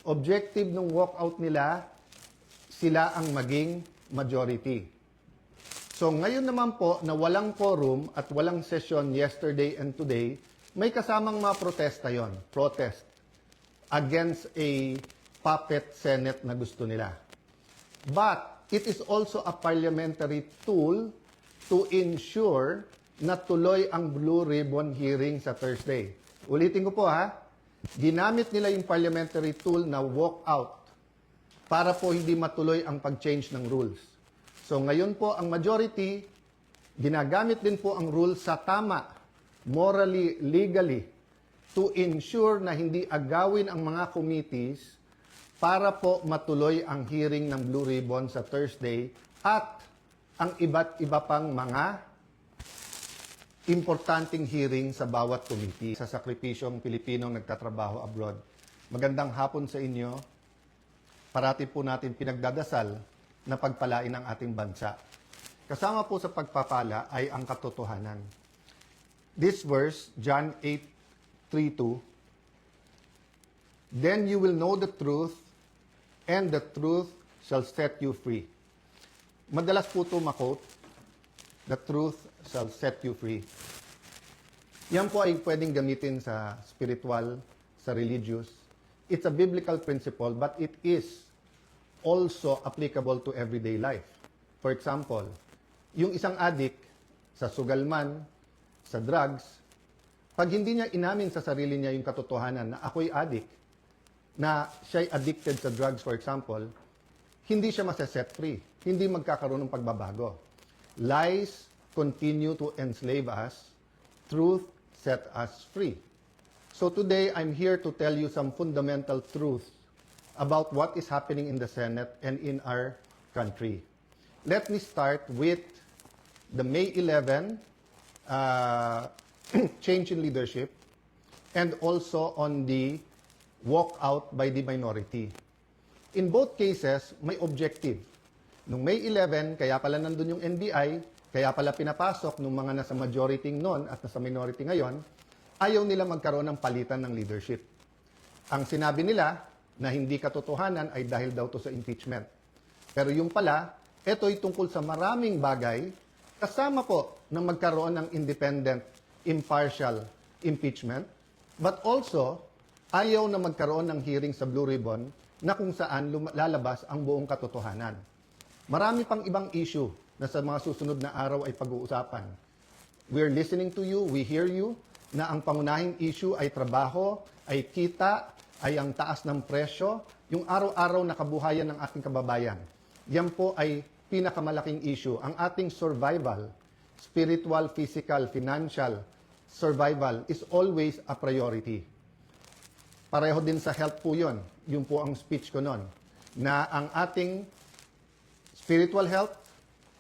Objective ng walkout nila, sila ang maging majority. So ngayon naman po na walang quorum at walang session yesterday and today, may kasamang mga protesta yon, protest against a puppet Senate na gusto nila. But it is also a parliamentary tool to ensure na tuloy ang Blue Ribbon hearing sa Thursday. Ulitin ko po ha, ginamit nila yung parliamentary tool na walkout para po hindi matuloy ang pag-change ng rules. So ngayon po ang majority, ginagamit din po ang rules sa tama, morally, legally, to ensure na hindi agawin ang mga committees para po matuloy ang hearing ng Blue Ribbon sa Thursday at ang iba't iba pang mga importanteng hearing sa bawat committee. Sa sakripisyong Pilipinong nagtatrabaho abroad, magandang hapon sa inyo. Parati po natin pinagdadasal na pagpalain ang ating bansa. Kasama po sa pagpapala ay ang katotohanan. This verse, John 8:3-2, "Then you will know the truth, and the truth shall set you free." Madalas po ito makot, "The truth shall set you free." Yan po ay pwedeng gamitin sa spiritual, sa religious. It's a biblical principle, but it is also applicable to everyday life. For example, yung isang addict sa sugalman, sa drugs, pag hindi niya inamin sa sarili niya yung katotohanan na ako'y addict, na siya'y addicted sa drugs, for example, hindi siya masaset free. Hindi magkakaroon ng pagbabago. Lies continue to enslave us. Truth set us free. So today, I'm here to tell you some fundamental truths about what is happening in the Senate and in our country. Let me start with the May 11 change in leadership and also on the walkout by the minority. In both cases, may objective. Nung May 11, kaya pala nandun yung NBI, kaya pala pinapasok nung mga nasa majority noon at nasa minority ngayon, ayaw nila magkaroon ng palitan ng leadership. Ang sinabi nila na hindi katotohanan ay dahil daw to sa impeachment. Pero yung pala, ito'y tungkol sa maraming bagay, kasama po na magkaroon ng independent, impartial impeachment, but also, ayaw na magkaroon ng hearing sa Blue Ribbon na kung saan lalabas ang buong katotohanan. Marami pang ibang issue na sa mga susunod na araw ay pag-uusapan. We're listening to you, we hear you, na ang pangunahing issue ay trabaho, ay kita, ay ang taas ng presyo, yung araw-araw na kabuhayan ng ating kababayan. Yan po ay pinakamalaking issue. Ang ating survival, spiritual, physical, financial survival is always a priority. Pareho din sa health po yun. Yun po ang speech ko nun. Na ang ating spiritual health,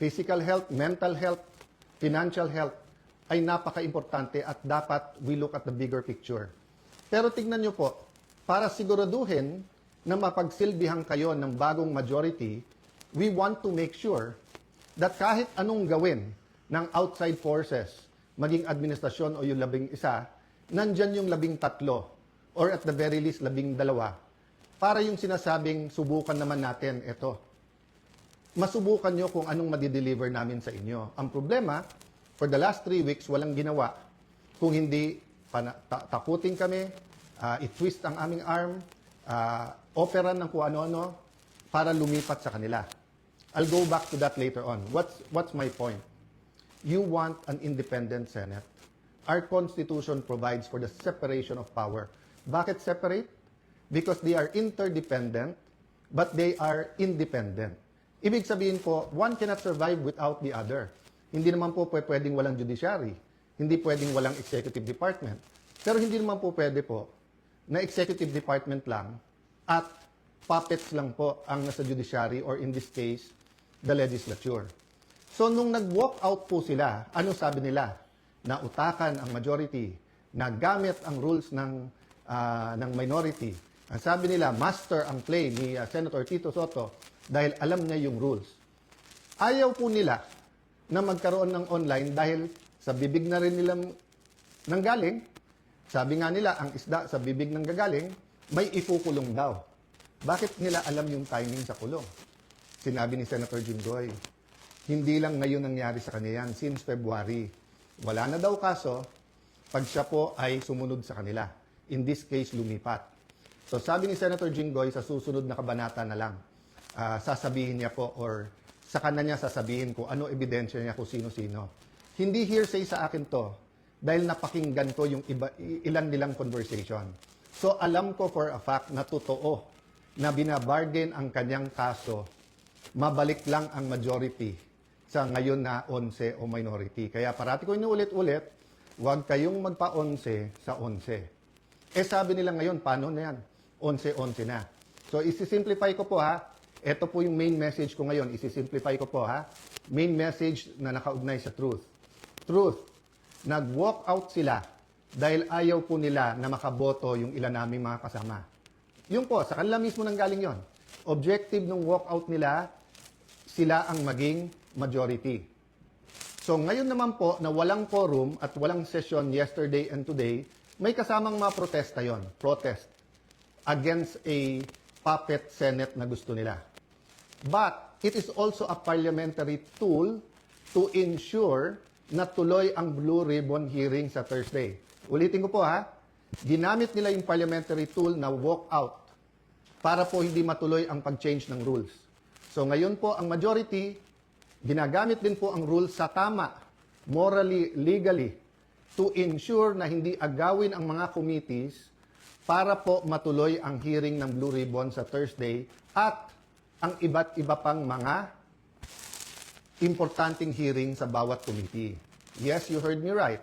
physical health, mental health, financial health ay napaka-importante at dapat we look at the bigger picture. Pero tignan nyo po, para siguraduhin na mapagsilbihan kayo ng bagong majority, we want to make sure that kahit anong gawin ng outside forces, maging administrasyon o yung 11, nandyan yung 13 or at the very least 12, para yung sinasabing subukan naman natin ito. Masubukan nyo kung anong madideliver namin sa inyo. Ang problema, for the last 3 weeks, walang ginawa. Kung hindi, takutin kami, i-twist ang aming arm, operan ng kung ano-ano, para lumipat sa kanila. I'll go back to that later on. What's my point? You want an independent Senate. Our Constitution provides for the separation of power. Bakit separate? Because they are interdependent, but they are independent. Ibig sabihin po, one cannot survive without the other. Hindi naman po pwedeng walang judiciary. Hindi pwedeng walang executive department. Pero hindi naman po pwede po na executive department lang at puppets lang po ang nasa judiciary or in this case, the legislature. So nung nag-walk out po sila, ano sabi nila? Na utakan ang majority, na gamit ang rules ng minority. Ang sabi nila, master ang play ni Senator Tito Sotto dahil alam niya yung rules. Ayaw po nila na magkaroon ng online dahil sa bibig na rin nilang nanggaling. Sabi nga nila, ang isda sa bibig ng gagaling, may ikukulong daw. Bakit nila alam yung timing sa kulong? Sinabi ni Senator Jinggoy, hindi lang ngayon nangyari sa kanya yan, since February. Wala na daw kaso pag siya po ay sumunod sa kanila. In this case, lumipat. So sabi ni Senator Jinggoy, sa susunod na kabanata na lang, sasabihin niya po or sa kanya niya sasabihin kung ano ebidensya niya kung sino-sino. Hindi hearsay sa akin to dahil napakinggan ko yung ilan nilang conversation. So alam ko for a fact na totoo na binabargain ang kanyang kaso, mabalik lang ang majority sa ngayon na 11 o minority. Kaya parati ko inuulit-ulit, huwag kayong magpa-11 sa 11. Sabi nila ngayon, paano na yan? 11-11 na. So isi-simplify ko po ha. Ito po yung main message ko ngayon. Isi-simplify ko po ha. Main message na nakaugnay sa truth. Truth, nag-walk out sila dahil ayaw po nila na makaboto yung ilan naming mga kasama. Yun po, sa kanila mismo nanggaling yon. Objective ng walkout nila, sila ang maging majority. So ngayon naman po na walang quorum at walang session yesterday and today, may kasamang mga protesta yon. Protest against a puppet Senate na gusto nila. But it is also a parliamentary tool to ensure na tuloy ang Blue Ribbon hearing sa Thursday. Ulitin ko po ha, ginamit nila yung parliamentary tool na walkout para po hindi matuloy ang pag-change ng rules. So ngayon po, ang majority, ginagamit din po ang rules sa tama, morally, legally, to ensure na hindi agawin ang mga committees para po matuloy ang hearing ng Blue Ribbon sa Thursday at ang iba't iba pang mga importanteng hearing sa bawat committee. Yes, you heard me right.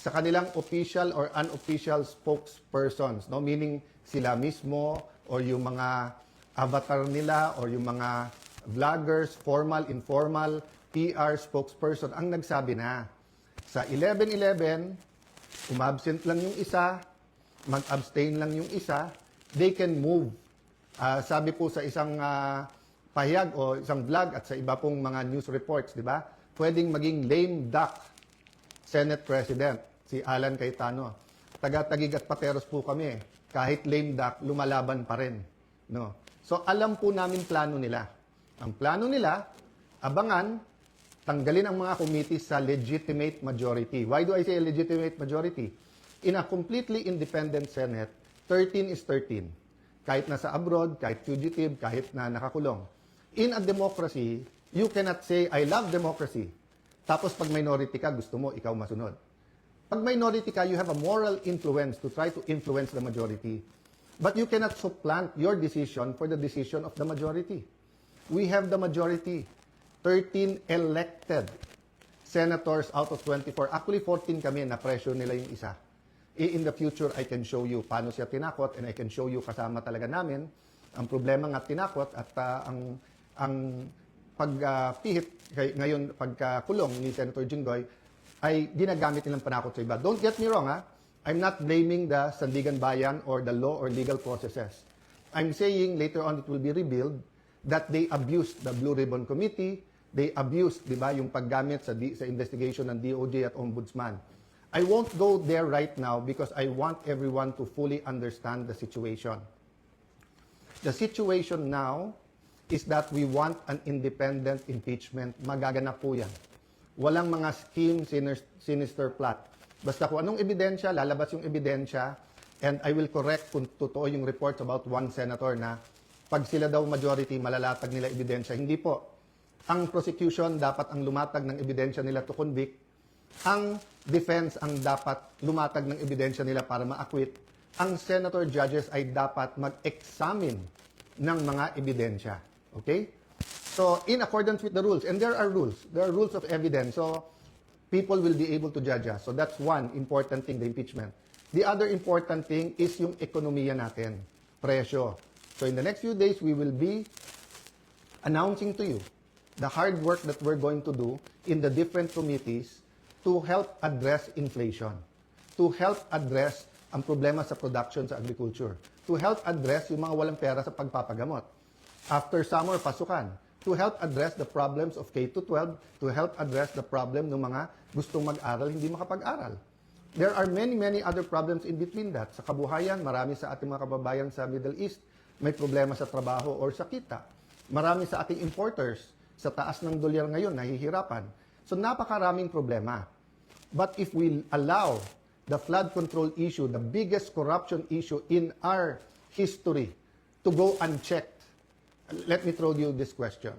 Sa kanilang official or unofficial spokespersons, no? Meaning sila mismo or yung mga avatar nila or yung mga vloggers, formal, informal, PR spokesperson ang nagsabi na sa 11-11, umabsent lang yung isa, mag-abstain lang yung isa, they can move. Sabi po sa isang pahayag o isang vlog at sa iba pong mga news reports, di ba? Pwedeng maging lame duck Senate President, si Alan Cayetano. Taga-Tagig at Pateros po kami. Kahit lame duck, lumalaban pa rin. No? So alam po namin plano nila. Ang plano nila, abangan, tanggalin ang mga committees sa legitimate majority. Why do I say legitimate majority? In a completely independent Senate, 13 is 13. Kahit nasa abroad, kahit fugitive, kahit na nakakulong. In a democracy, you cannot say, I love democracy. Tapos pag minority ka, gusto mo, ikaw masunod. Pag minority ka, you have a moral influence to try to influence the majority. But you cannot supplant your decision for the decision of the majority. We have the majority. 13 elected senators out of 24. Actually, 14 kami na pressure nila yung isa. In the future, I can show you paano siya tinakot and I can show you kasama talaga namin. Ang problema nga tinakot at ang pagpihit ngayon pagkakulong ni Senator Jinggoy ay ginagamit nilang panakot sa iba. Don't get me wrong ha. I'm not blaming the Sandigan Bayan or the law or legal processes. I'm saying later on it will be revealed that they abused the Blue Ribbon Committee, they abused, di ba, yung paggamit sa investigation ng DOJ at Ombudsman. I won't go there right now because I want everyone to fully understand the situation. The situation now is that we want an independent impeachment. Magaganap po yan. Walang mga scheme, sinister plot. Basta kung anong ebidensya, lalabas yung ebidensya, and I will correct kung totoo yung reports about one senator na pag sila daw majority, malalatag nila ebidensya. Hindi po. Ang prosecution dapat ang lumatag ng ebidensya nila to convict. Ang defense ang dapat lumatag ng ebidensya nila para ma-acquit. Ang senator judges ay dapat mag-examine ng mga ebidensya. Okay? So, in accordance with the rules, and there are rules of evidence, so people will be able to judge us. So that's one important thing, the impeachment. The other important thing is yung ekonomiya natin, presyo. So in the next few days, we will be announcing to you the hard work that we're going to do in the different committees to help address inflation, to help address ang problema sa production sa agriculture, to help address yung mga walang pera sa pagpapagamot. After summer, pasukan. To help address the problems of K-12, to help address the problem ng mga gustong mag-aral, hindi makapag-aral. There are many other problems in between that. Sa kabuhayan, marami sa ating mga kababayan sa Middle East may problema sa trabaho or sa kita. Marami sa ating importers, sa taas ng dolyar ngayon, nahihirapan. So napakaraming problema. But if we allow the flood control issue, the biggest corruption issue in our history, to go unchecked, let me throw you this question.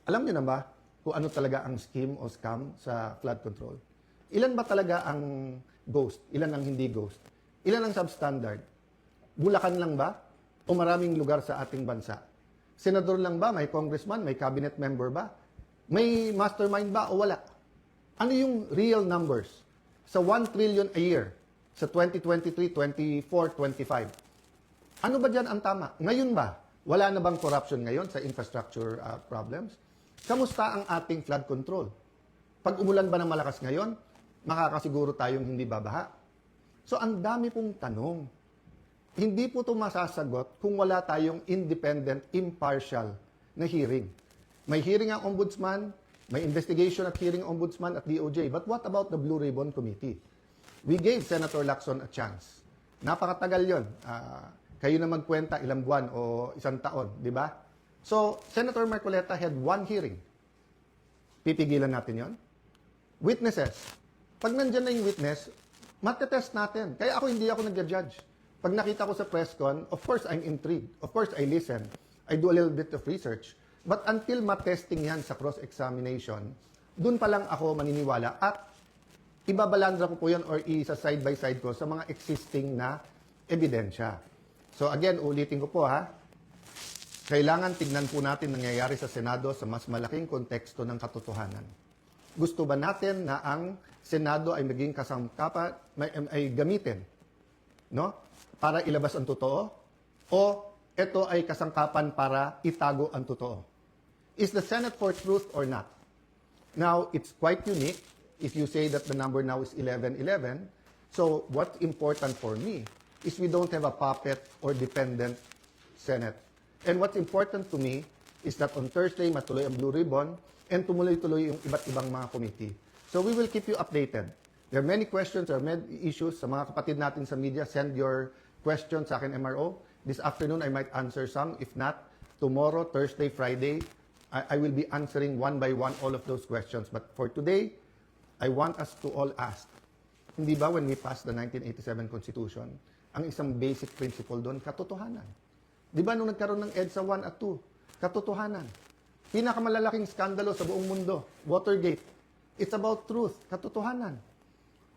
Alam niyo na ba kung ano talaga ang scheme o scam sa flood control? Ilan ba talaga ang ghost? Ilan ang hindi ghost? Ilan ang substandard? Bulacan lang ba? O maraming lugar sa ating bansa? Senador lang ba? May congressman? May cabinet member ba? May mastermind ba o wala? Ano yung real numbers? Sa 1 trillion a year, sa 2023, 24, 25. Ano ba dyan ang tama? Ngayon ba? Wala na bang corruption ngayon sa infrastructure problems? Kamusta ang ating flood control? Pag umulan ba ng malakas ngayon, makakasiguro tayong hindi babaha? So ang dami pong tanong. Hindi po ito masasagot kung wala tayong independent, impartial na hearing. May hearing ang ombudsman, may investigation at hearing ombudsman at DOJ. But what about the Blue Ribbon Committee? We gave Senator Lacson a chance. Napakatagal yon. Kayo na magkwenta ilang buwan o isang taon, di ba? So, Senator Marcoleta had one hearing. Pipigilan natin yon. Witnesses. Pag nandyan na yung witness, matetest natin. Kaya hindi ako nag-judge. Pag nakita ko sa press con, of course, I'm intrigued. Of course, I listen. I do a little bit of research. But until matesting yan sa cross-examination, dun pa lang ako maniniwala at ibabalandra ko po yan or isa side by side ko sa mga existing na ebidensya. So again, ulitin ko po ha, kailangan tignan po natin nangyayari sa Senado sa mas malaking konteksto ng katotohanan. Gusto ba natin na ang Senado ay maging kasangkapan, ay gamitin, no? Para ilabas ang totoo? O ito ay kasangkapan para itago ang totoo? Is the Senate for truth or not? Now, it's quite unique if you say that the number now is 11-11. So what's important for me is we don't have a puppet or dependent Senate. And what's important to me is that on Thursday, matuloy ang Blue Ribbon and tumuloy-tuloy yung iba't ibang mga committee. So we will keep you updated. There are many questions, there are many issues. Sa mga kapatid natin sa media, send your questions sa akin, MRO. This afternoon, I might answer some. If not, tomorrow, Thursday, Friday, I will be answering one by one all of those questions. But for today, I want us to all ask, hindi ba when we passed the 1987 Constitution, ang isang basic principle doon, katotohanan. Di ba nung nagkaroon ng EDSA 1 at 2, katotohanan. Pinakamalalaking skandalo sa buong mundo, Watergate. It's about truth, katotohanan.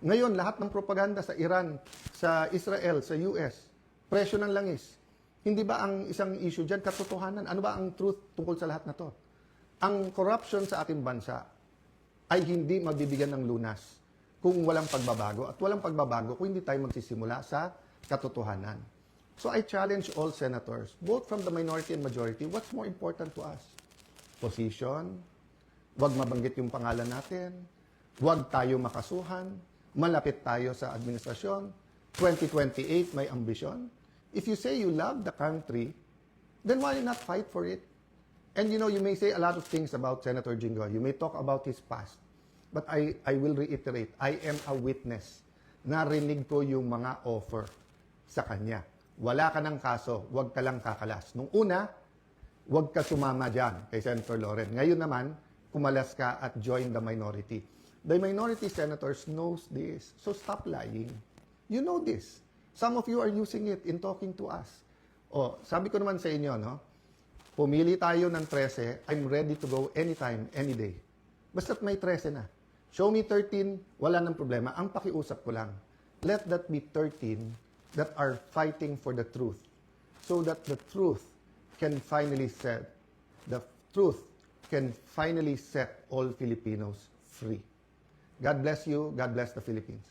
Ngayon, lahat ng propaganda sa Iran, sa Israel, sa US, presyo ng langis. Hindi ba ang isang issue dyan, katotohanan? Ano ba ang truth tungkol sa lahat na to? Ang corruption sa ating bansa ay hindi mabibigyan ng lunas kung walang pagbabago. At walang pagbabago kung hindi tayo magsisimula sa katotohanan. So I challenge all senators, both from the minority and majority, what's more important to us? Position, wag mabanggit yung pangalan natin, wag tayo makasuhan, malapit tayo sa administrasyon, 2028 may ambisyon. If you say you love the country, then why not fight for it? And you know, you may say a lot of things about Senator Jinggoy. You may talk about his past. But I will reiterate, I am a witness. Narinig ko yung mga offer sa kanya. Wala ka ng kaso, wag ka lang kakalas. Nung una, wag ka sumama dyan kay Senator Loren. Ngayon naman, kumalas ka at join the minority. The minority senators knows this. So stop lying. You know this. Some of you are using it in talking to us. O, sabi ko naman sa inyo, no? Pumili tayo ng 13, I'm ready to go anytime, any day. Basta't may 13 na. Show me 13, wala nang problema. Ang pakiusap ko lang, let that be 13 that are fighting for the truth. So that the truth can finally set all Filipinos free. God bless you. God bless the Philippines.